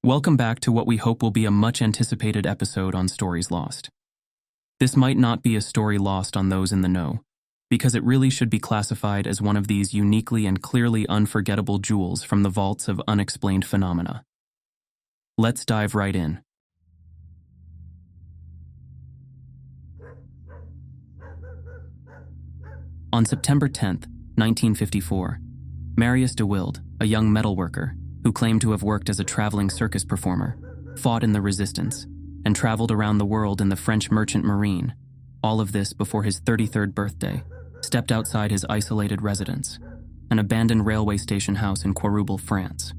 Welcome back to what we hope will be a much-anticipated episode on Stories Lost. This might not be a story lost on those in the know, because it really should be classified as one of these uniquely and clearly unforgettable jewels from the vaults of unexplained phenomena. Let's dive right in. On September 10th, 1954, Marius Dewilde, a young metalworker, who claimed to have worked as a traveling circus performer, fought in the resistance, and traveled around the world in the French merchant marine, all of this before his 33rd birthday, stepped outside his isolated residence, an abandoned railway station house in Quarouble, France.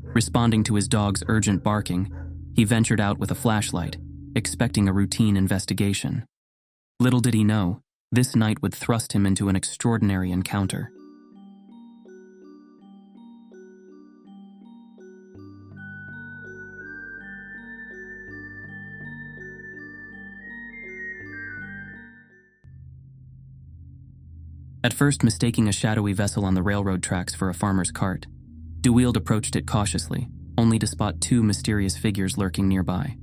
Responding to his dog's urgent barking, he ventured out with a flashlight, expecting a routine investigation. Little did he know, this night would thrust him into an extraordinary encounter. At first mistaking a shadowy vessel on the railroad tracks for a farmer's cart, Dewilde approached it cautiously, only to spot two mysterious figures lurking nearby.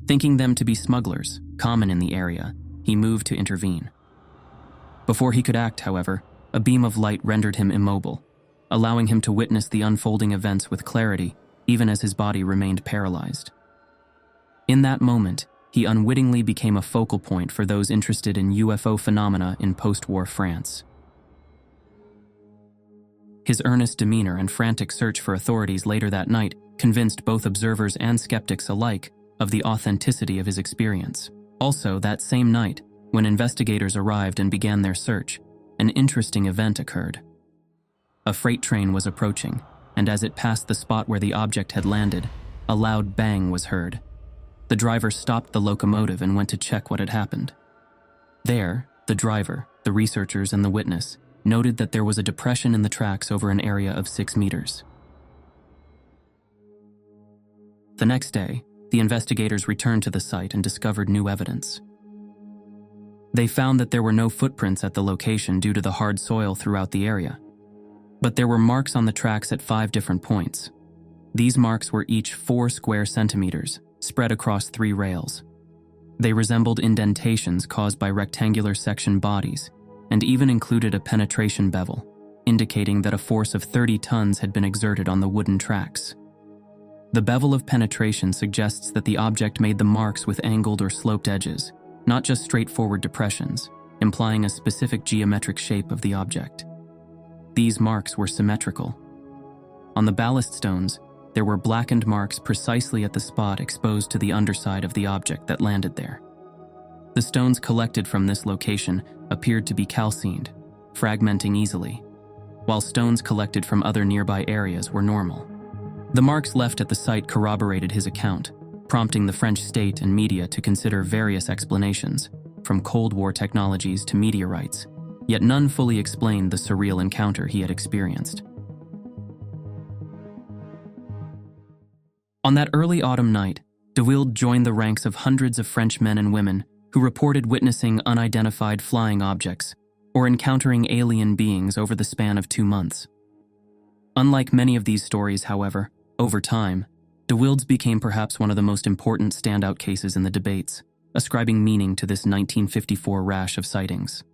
Thinking them to be smugglers, common in the area, he moved to intervene. Before he could act, however, a beam of light rendered him immobile, allowing him to witness the unfolding events with clarity, even as his body remained paralyzed. In that moment, he unwittingly became a focal point for those interested in UFO phenomena in post-war France. His earnest demeanor and frantic search for authorities later that night convinced both observers and skeptics alike of the authenticity of his experience. Also, that same night, when investigators arrived and began their search, an interesting event occurred. A freight train was approaching, and as it passed the spot where the object had landed, a loud bang was heard. The driver stopped the locomotive and went to check what had happened. There, the driver, the researchers, and the witness noted that there was a depression in the tracks over an area of 6 meters. The next day, the investigators returned to the site and discovered new evidence. They found that there were no footprints at the location due to the hard soil throughout the area, but there were marks on the tracks at 5 different points. These marks were each 4 square centimeters, spread across 3 rails. They resembled indentations caused by rectangular section bodies, and even included a penetration bevel, indicating that a force of 30 tons had been exerted on the wooden tracks. The bevel of penetration suggests that the object made the marks with angled or sloped edges, not just straightforward depressions, implying a specific geometric shape of the object. These marks were symmetrical. On the ballast stones, there were blackened marks precisely at the spot exposed to the underside of the object that landed there. The stones collected from this location appeared to be calcined, fragmenting easily, while stones collected from other nearby areas were normal. The marks left at the site corroborated his account, prompting the French state and media to consider various explanations, from Cold War technologies to meteorites, yet none fully explained the surreal encounter he had experienced. On that early autumn night, Dewilde joined the ranks of hundreds of French men and women who reported witnessing unidentified flying objects or encountering alien beings over the span of 2 months. Unlike many of these stories, however, over time, Dewilde's became perhaps one of the most important standout cases in the debates, ascribing meaning to this 1954 rash of sightings.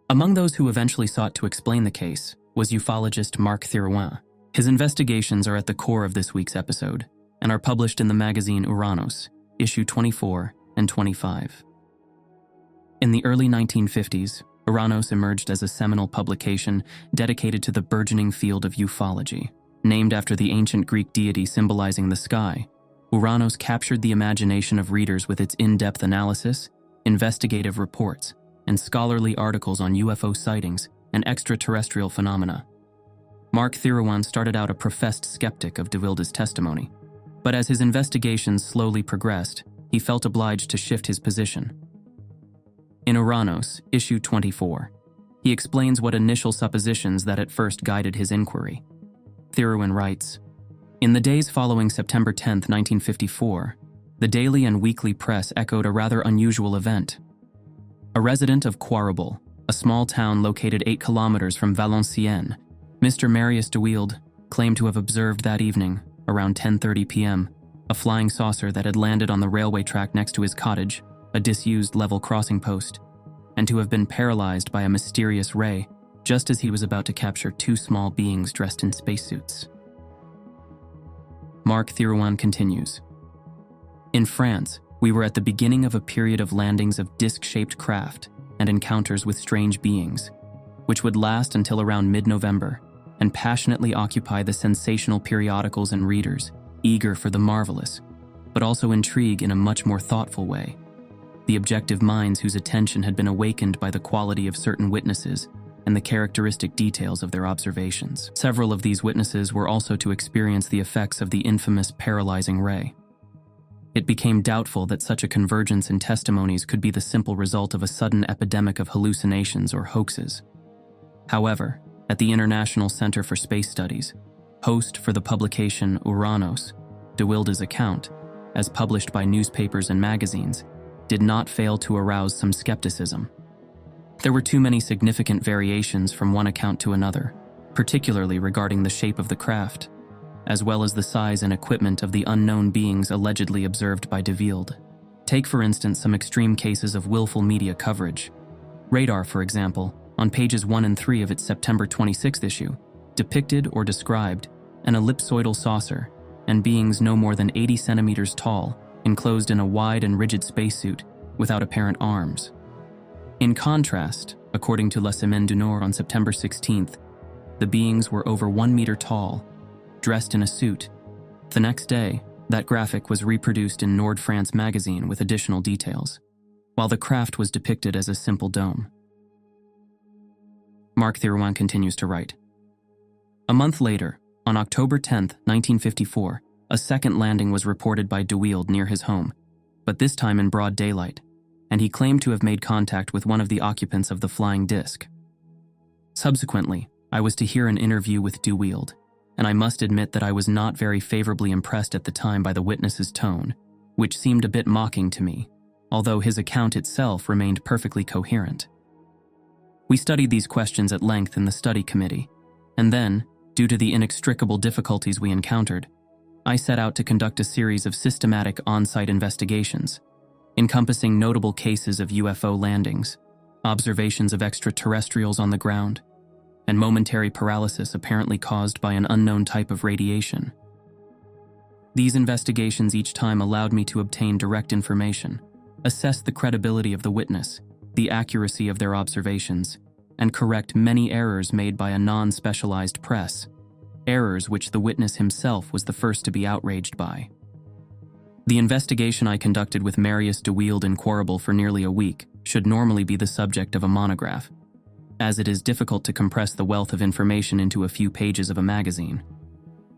Among those who eventually sought to explain the case was ufologist Marc Thirouin. His investigations are at the core of this week's episode and are published in the magazine Uranus, issue 24 and 25. In the early 1950s, Uranus emerged as a seminal publication dedicated to the burgeoning field of ufology. Named after the ancient Greek deity symbolizing the sky, Uranus captured the imagination of readers with its in-depth analysis, investigative reports, and scholarly articles on UFO sightings and extraterrestrial phenomena. Marc Thirouin started out a professed skeptic of Dewilde's testimony, but as his investigations slowly progressed, he felt obliged to shift his position. In Uranus, issue 24, he explains what initial suppositions that at first guided his inquiry. Thirouin writes, "In the days following September 10, 1954, the daily and weekly press echoed a rather unusual event. A resident of Quarouble, a small town located 8 kilometers from Valenciennes, Mr. Marius Dewilde, claimed to have observed that evening, around 10:30 p.m., a flying saucer that had landed on the railway track next to his cottage, a disused level crossing post, and to have been paralyzed by a mysterious ray just as he was about to capture two small beings dressed in spacesuits. Marc Thirouin continues. In France, we were at the beginning of a period of landings of disc-shaped craft and encounters with strange beings, which would last until around mid-November and passionately occupy the sensational periodicals and readers, eager for the marvelous, but also intrigue in a much more thoughtful way. The objective minds whose attention had been awakened by the quality of certain witnesses and the characteristic details of their observations. Several of these witnesses were also to experience the effects of the infamous paralyzing ray. It became doubtful that such a convergence in testimonies could be the simple result of a sudden epidemic of hallucinations or hoaxes. However, at the International Center for Space Studies, host for the publication Uranus, Dewilde's account, as published by newspapers and magazines, did not fail to arouse some skepticism. There were too many significant variations from one account to another, particularly regarding the shape of the craft, as well as the size and equipment of the unknown beings allegedly observed by Dewilde. Take, for instance, some extreme cases of willful media coverage. Radar, for example, on pages 1 and 3 of its September 26th issue, depicted or described an ellipsoidal saucer and beings no more than 80 centimeters tall, enclosed in a wide and rigid spacesuit without apparent arms. In contrast, according to La Semaine du Nord on September 16th, the beings were over 1 meter tall, dressed in a suit. The next day, that graphic was reproduced in Nord France magazine with additional details, while the craft was depicted as a simple dome. Marc Thirouin continues to write. A month later, on October 10, 1954, a second landing was reported by Dewilde near his home, but this time in broad daylight, and he claimed to have made contact with one of the occupants of the flying disc. Subsequently, I was to hear an interview with Dewilde, and I must admit that I was not very favorably impressed at the time by the witness's tone, which seemed a bit mocking to me, although his account itself remained perfectly coherent. We studied these questions at length in the study committee, and then, due to the inextricable difficulties we encountered, I set out to conduct a series of systematic on-site investigations, encompassing notable cases of UFO landings, observations of extraterrestrials on the ground, and momentary paralysis apparently caused by an unknown type of radiation. These investigations each time allowed me to obtain direct information, assess the credibility of the witness, the accuracy of their observations, and correct many errors made by a non-specialized press, errors which the witness himself was the first to be outraged by. The investigation I conducted with Marius Dewilde in Quarable for nearly a week should normally be the subject of a monograph, as it is difficult to compress the wealth of information into a few pages of a magazine.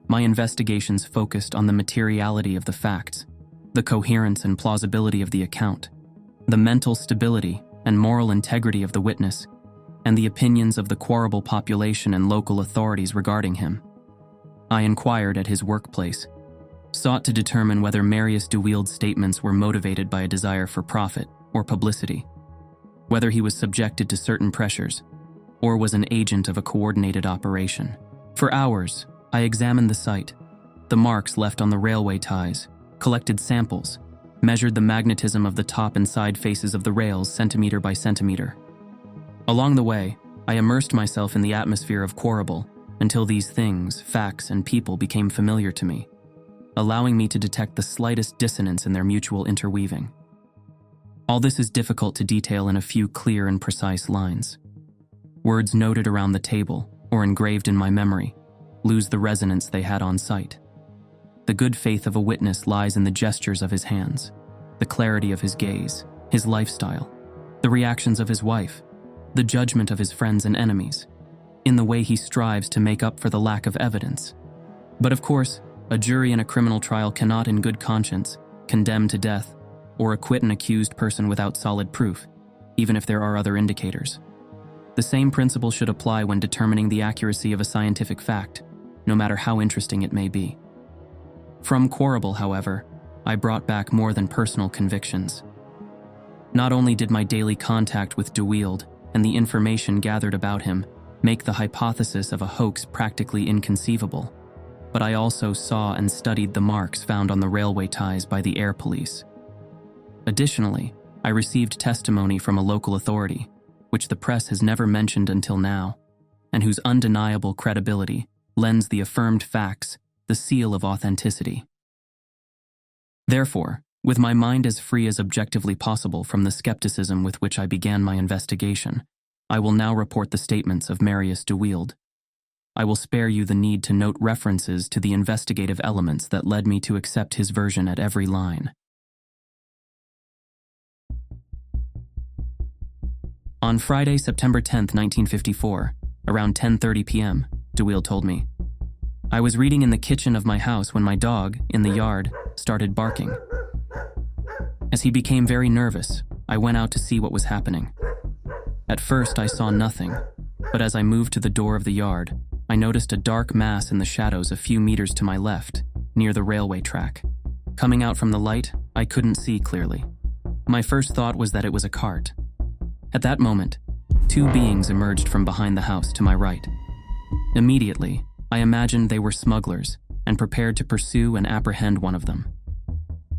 My investigations focused on the materiality of the facts, the coherence and plausibility of the account, the mental stability and moral integrity of the witness, and the opinions of the Quarable population and local authorities regarding him. I inquired at his workplace, sought to determine whether Marius Dewilde's statements were motivated by a desire for profit or publicity, whether he was subjected to certain pressures, or was an agent of a coordinated operation. For hours, I examined the site, the marks left on the railway ties, collected samples, measured the magnetism of the top and side faces of the rails centimeter by centimeter. Along the way, I immersed myself in the atmosphere of Quarable until these things, facts, and people became familiar to me, allowing me to detect the slightest dissonance in their mutual interweaving. All this is difficult to detail in a few clear and precise lines. Words noted around the table, or engraved in my memory, lose the resonance they had on sight. The good faith of a witness lies in the gestures of his hands, the clarity of his gaze, his lifestyle, the reactions of his wife, the judgment of his friends and enemies, in the way he strives to make up for the lack of evidence. But of course, a jury in a criminal trial cannot in good conscience condemn to death or acquit an accused person without solid proof, even if there are other indicators. The same principle should apply when determining the accuracy of a scientific fact, no matter how interesting it may be. From Quarable, however, I brought back more than personal convictions. Not only did my daily contact with Dewilde and the information gathered about him make the hypothesis of a hoax practically inconceivable, but I also saw and studied the marks found on the railway ties by the air police. Additionally, I received testimony from a local authority, which the press has never mentioned until now, and whose undeniable credibility lends the affirmed facts the seal of authenticity. Therefore, with my mind as free as objectively possible from the skepticism with which I began my investigation, I will now report the statements of Marius Dewilde. I will spare you the need to note references to the investigative elements that led me to accept his version at every line. On Friday, September 10, 1954, around 10:30 p.m., Dewilde told me, I was reading in the kitchen of my house when my dog, in the yard, started barking. As he became very nervous, I went out to see what was happening. At first, I saw nothing, but as I moved to the door of the yard, I noticed a dark mass in the shadows a few meters to my left, near the railway track. Coming out from the light, I couldn't see clearly. My first thought was that it was a cart. At that moment, two beings emerged from behind the house to my right. Immediately, I imagined they were smugglers and prepared to pursue and apprehend one of them.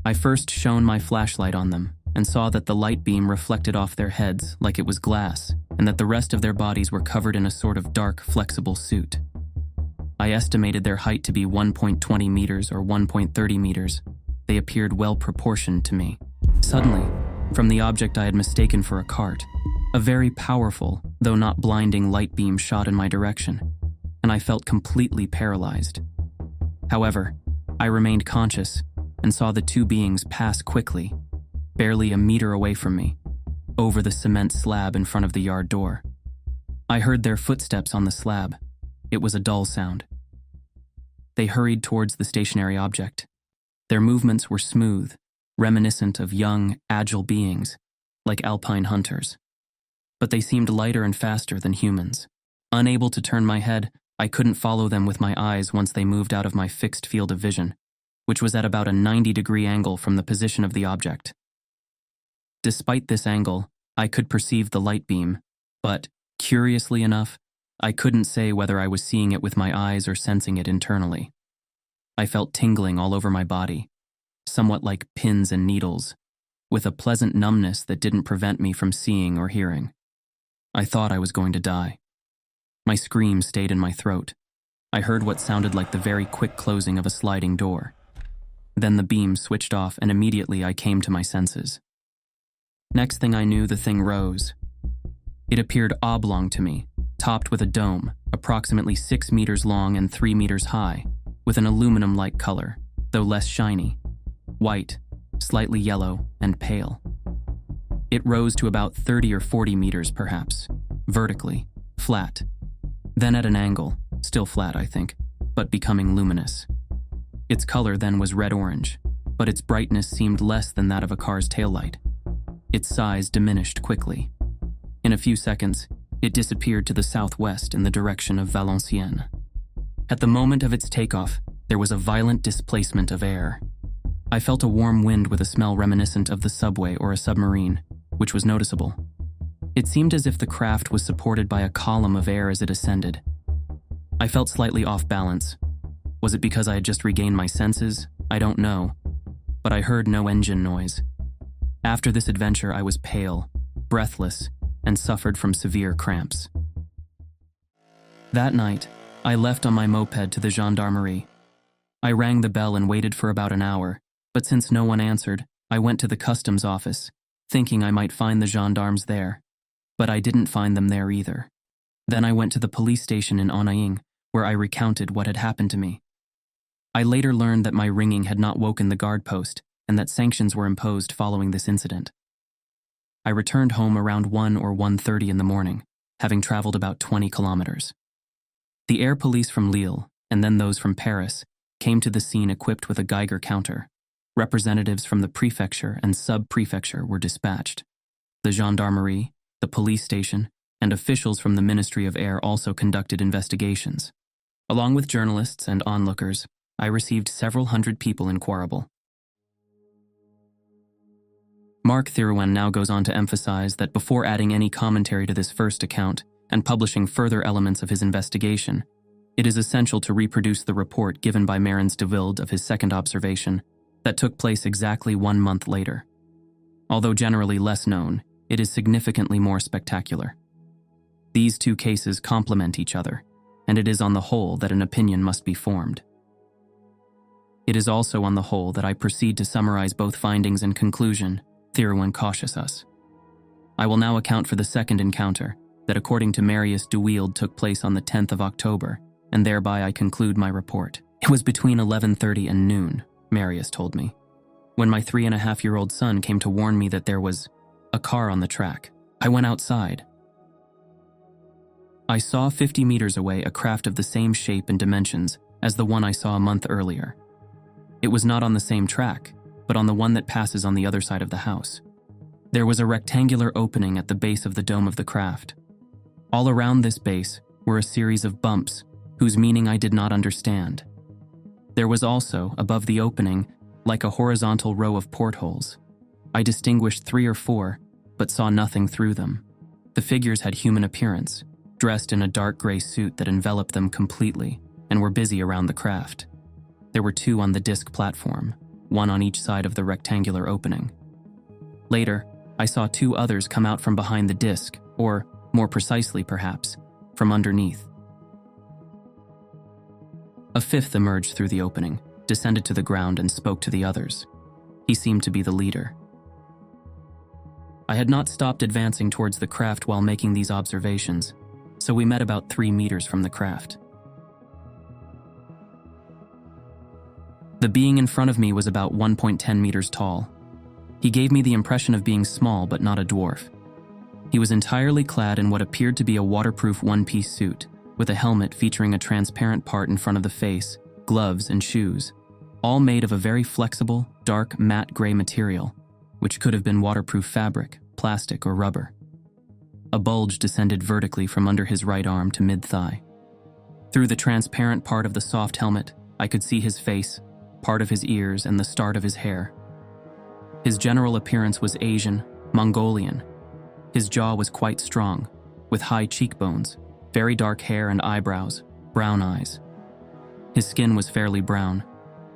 I first shone my flashlight on them and saw that the light beam reflected off their heads like it was glass and that the rest of their bodies were covered in a sort of dark, flexible suit. I estimated their height to be 1.20 meters or 1.30 meters. They appeared well proportioned to me. Suddenly, from the object I had mistaken for a cart, a very powerful, though not blinding light beam shot in my direction, and I felt completely paralyzed. However, I remained conscious and saw the two beings pass quickly, barely a meter away from me, over the cement slab in front of the yard door. I heard their footsteps on the slab. It was a dull sound. They hurried towards the stationary object. Their movements were smooth, reminiscent of young, agile beings, like alpine hunters. But they seemed lighter and faster than humans. Unable to turn my head, I couldn't follow them with my eyes once they moved out of my fixed field of vision, which was at about a 90-degree angle from the position of the object. Despite this angle, I could perceive the light beam, but, curiously enough, I couldn't say whether I was seeing it with my eyes or sensing it internally. I felt tingling all over my body, somewhat like pins and needles, with a pleasant numbness that didn't prevent me from seeing or hearing. I thought I was going to die. My scream stayed in my throat. I heard what sounded like the very quick closing of a sliding door. Then the beam switched off and immediately I came to my senses. Next thing I knew, the thing rose. It appeared oblong to me, topped with a dome, approximately 6 meters long and 3 meters high, with an aluminum-like color, though less shiny, white, slightly yellow, and pale. It rose to about 30 or 40 meters perhaps, vertically, flat, then at an angle, still flat I think, but becoming luminous. Its color then was red-orange, but its brightness seemed less than that of a car's taillight. Its size diminished quickly. In a few seconds, it disappeared to the southwest in the direction of Valenciennes. At the moment of its takeoff, there was a violent displacement of air. I felt a warm wind with a smell reminiscent of the subway or a submarine, which was noticeable. It seemed as if the craft was supported by a column of air as it ascended. I felt slightly off balance. Was it because I had just regained my senses? I don't know. But I heard no engine noise. After this adventure, I was pale, breathless, and suffered from severe cramps. That night, I left on my moped to the gendarmerie. I rang the bell and waited for about an hour, but since no one answered, I went to the customs office, thinking I might find the gendarmes there. But I didn't find them there either. Then I went to the police station in Anaing, where I recounted what had happened to me. I later learned that my ringing had not woken the guard post and that sanctions were imposed following this incident. I returned home around 1 or 1:30 in the morning, having traveled about 20 kilometers. The air police from Lille, and then those from Paris, came to the scene equipped with a Geiger counter. Representatives from the prefecture and sub-prefecture were dispatched. The gendarmerie, the police station, and officials from the Ministry of Air also conducted investigations. Along with journalists and onlookers, I received several hundred people in Quarable. Marc Thirouin now goes on to emphasize that before adding any commentary to this first account and publishing further elements of his investigation, It is essential to reproduce the report given by Marius Dewilde of his second observation that took place exactly 1 month later. Although generally less known, it is significantly more spectacular. These two cases complement each other, and it is on the whole that an opinion must be formed. It is also on the whole that I proceed to summarize both findings and conclusion Thirouin cautious us. I will now account for the second encounter that according to Marius Dewilde took place on the 10th of October, and thereby I conclude my report. It was between 11:30 and noon, Marius told me, when my 3.5-year-old son came to warn me that there was a car on the track. I went outside. I saw 50 meters away a craft of the same shape and dimensions as the one I saw a month earlier. It was not on the same track, but on the one that passes on the other side of the house. There was a rectangular opening at the base of the dome of the craft. All around this base were a series of bumps whose meaning I did not understand. There was also, above the opening, like a horizontal row of portholes. I distinguished 3 or 4, but saw nothing through them. The figures had human appearance, dressed in a dark gray suit that enveloped them completely, and were busy around the craft. There were 2 on the disc platform, 1 on each side of the rectangular opening. Later, I saw 2 others come out from behind the disc, or, more precisely perhaps, from underneath. A 5th emerged through the opening, descended to the ground and spoke to the others. He seemed to be the leader. I had not stopped advancing towards the craft while making these observations, so we met about 3 meters from the craft. The being in front of me was about 1.10 meters tall. He gave me the impression of being small but not a dwarf. He was entirely clad in what appeared to be a waterproof one-piece suit, with a helmet featuring a transparent part in front of the face, gloves, and shoes, all made of a very flexible, dark, matte gray material, which could have been waterproof fabric, plastic, or rubber. A bulge descended vertically from under his right arm to mid-thigh. Through the transparent part of the soft helmet, I could see his face, part of his ears, and the start of his hair. His general appearance was Asian, Mongolian. His jaw was quite strong, with high cheekbones, very dark hair and eyebrows, brown eyes. His skin was fairly brown,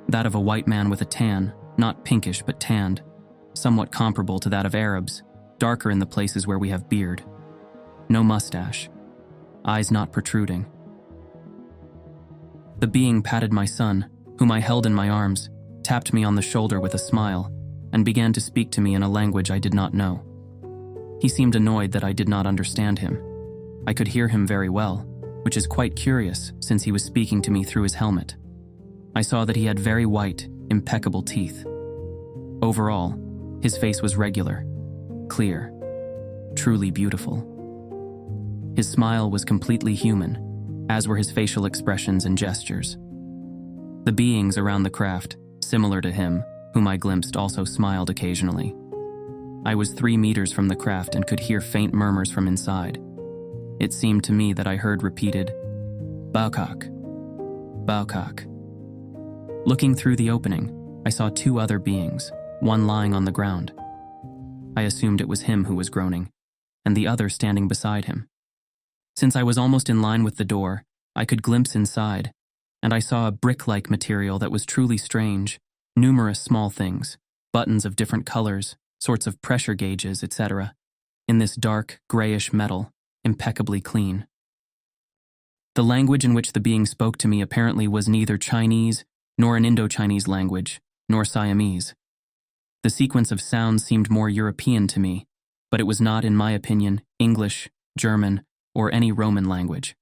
that of a white man with a tan, not pinkish but tanned, somewhat comparable to that of Arabs, darker in the places where we have beard. No mustache, eyes not protruding. The being patted my son, whom I held in my arms, tapped me on the shoulder with a smile, and began to speak to me in a language I did not know. He seemed annoyed that I did not understand him. I could hear him very well, which is quite curious since he was speaking to me through his helmet. I saw that he had very white, impeccable teeth. Overall, his face was regular, clear, truly beautiful. His smile was completely human, as were his facial expressions and gestures. The beings around the craft, similar to him, whom I glimpsed, also smiled occasionally. I was 3 meters from the craft and could hear faint murmurs from inside. It seemed to me that I heard repeated, "Baukak, Baukak." Looking through the opening, I saw 2 other beings, one lying on the ground. I assumed it was him who was groaning, and the other standing beside him. Since I was almost in line with the door, I could glimpse inside, and I saw a brick-like material that was truly strange, numerous small things, buttons of different colors, sorts of pressure gauges, etc., in this dark, grayish metal, impeccably clean. The language in which the being spoke to me apparently was neither Chinese, nor an Indo-Chinese language, nor Siamese. The sequence of sounds seemed more European to me, but it was not, in my opinion, English, German, or any Roman language.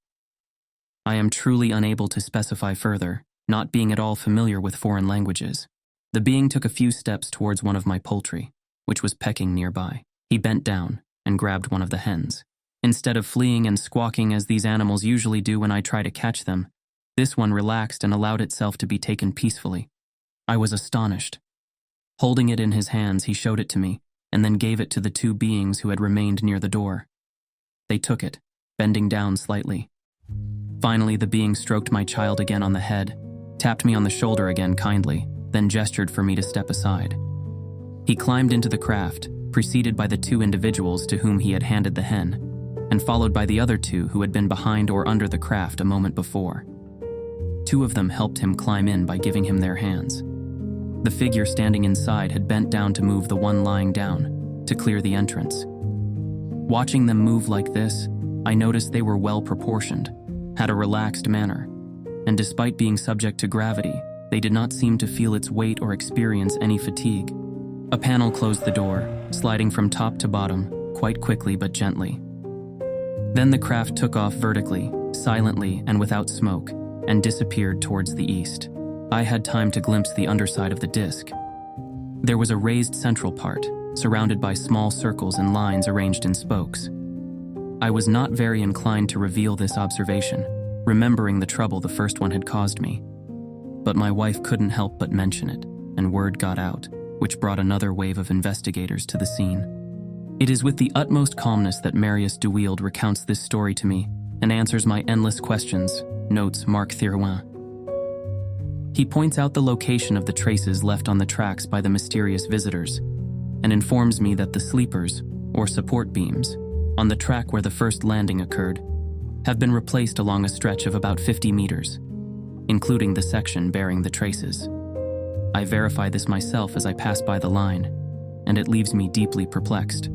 I am truly unable to specify further, not being at all familiar with foreign languages. The being took a few steps towards one of my poultry, which was pecking nearby. He bent down and grabbed one of the hens. Instead of fleeing and squawking as these animals usually do when I try to catch them, this one relaxed and allowed itself to be taken peacefully. I was astonished. Holding it in his hands, he showed it to me, and then gave it to the 2 beings who had remained near the door. They took it, bending down slightly. Finally, the being stroked my child again on the head, tapped me on the shoulder again kindly, then gestured for me to step aside. He climbed into the craft, preceded by the 2 individuals to whom he had handed the hen, and followed by the other 2 who had been behind or under the craft a moment before. Two of them helped him climb in by giving him their hands. The figure standing inside had bent down to move the one lying down, to clear the entrance. Watching them move like this, I noticed they were well proportioned, had a relaxed manner, and despite being subject to gravity, they did not seem to feel its weight or experience any fatigue. A panel closed the door, sliding from top to bottom, quite quickly but gently. Then the craft took off vertically, silently and without smoke, and disappeared towards the east. I had time to glimpse the underside of the disc. There was a raised central part, surrounded by small circles and lines arranged in spokes. I was not very inclined to reveal this observation, remembering the trouble the first one had caused me. But my wife couldn't help but mention it, and word got out, which brought another wave of investigators to the scene. It is with the utmost calmness that Marius Dewilde recounts this story to me and answers my endless questions, notes Marc Thirouin. He points out the location of the traces left on the tracks by the mysterious visitors and informs me that the sleepers, or support beams, on the track where the first landing occurred, have been replaced along a stretch of about 50 meters, including the section bearing the traces. I verify this myself as I pass by the line, and it leaves me deeply perplexed.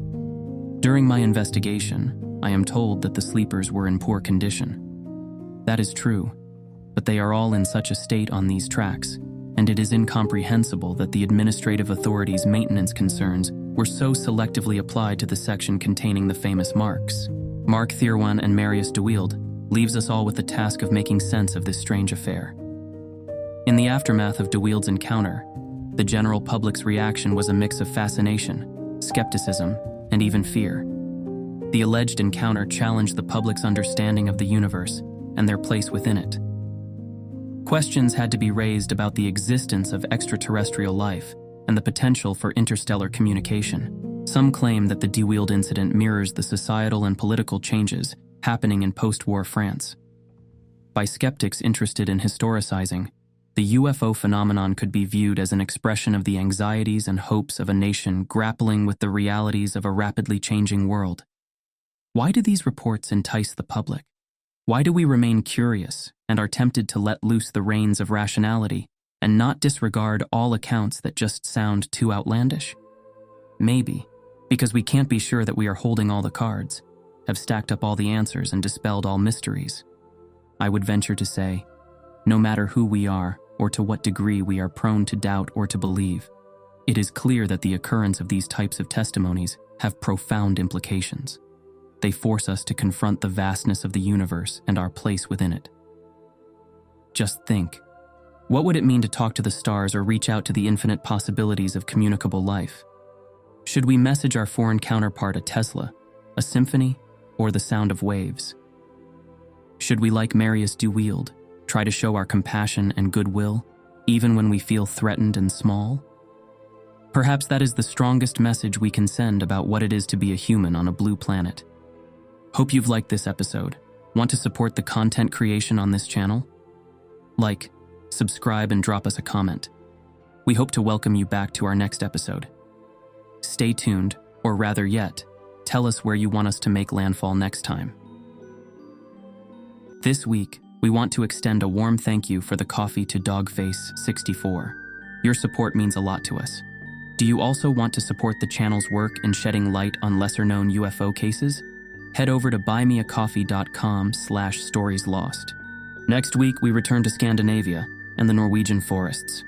During my investigation, I am told that the sleepers were in poor condition. That is true, but they are all in such a state on these tracks, and it is incomprehensible that the administrative authorities' maintenance concerns were so selectively applied to the section containing the famous marks. Marc Thirouin and Marius Dewilde leaves us all with the task of making sense of this strange affair. In the aftermath of Dewilde's encounter, the general public's reaction was a mix of fascination, skepticism, and even fear. The alleged encounter challenged the public's understanding of the universe and their place within it. Questions had to be raised about the existence of extraterrestrial life and the potential for interstellar communication. Some claim that the Dewilde incident mirrors the societal and political changes happening in post-war France. By skeptics interested in historicizing, the UFO phenomenon could be viewed as an expression of the anxieties and hopes of a nation grappling with the realities of a rapidly changing world. Why do these reports entice the public? Why do we remain curious and are tempted to let loose the reins of rationality and not disregard all accounts that just sound too outlandish? Maybe because we can't be sure that we are holding all the cards, have stacked up all the answers and dispelled all mysteries. I would venture to say, no matter who we are or to what degree we are prone to doubt or to believe, it is clear that the occurrence of these types of testimonies have profound implications. They force us to confront the vastness of the universe and our place within it. Just think, what would it mean to talk to the stars or reach out to the infinite possibilities of communicable life? Should we message our foreign counterpart a Tesla, a symphony, or the sound of waves? Should we, like Marius Dewilde, try to show our compassion and goodwill, even when we feel threatened and small? Perhaps that is the strongest message we can send about what it is to be a human on a blue planet. Hope you've liked this episode. Want to support the content creation on this channel? Like, subscribe, and drop us a comment. We hope to welcome you back to our next episode. Stay tuned, or rather yet, tell us where you want us to make landfall next time. This week, we want to extend a warm thank you for the coffee to Dogface64. Your support means a lot to us. Do you also want to support the channel's work in shedding light on lesser-known UFO cases? Head over to buymeacoffee.com/storieslost. Next week, we return to Scandinavia and the Norwegian forests.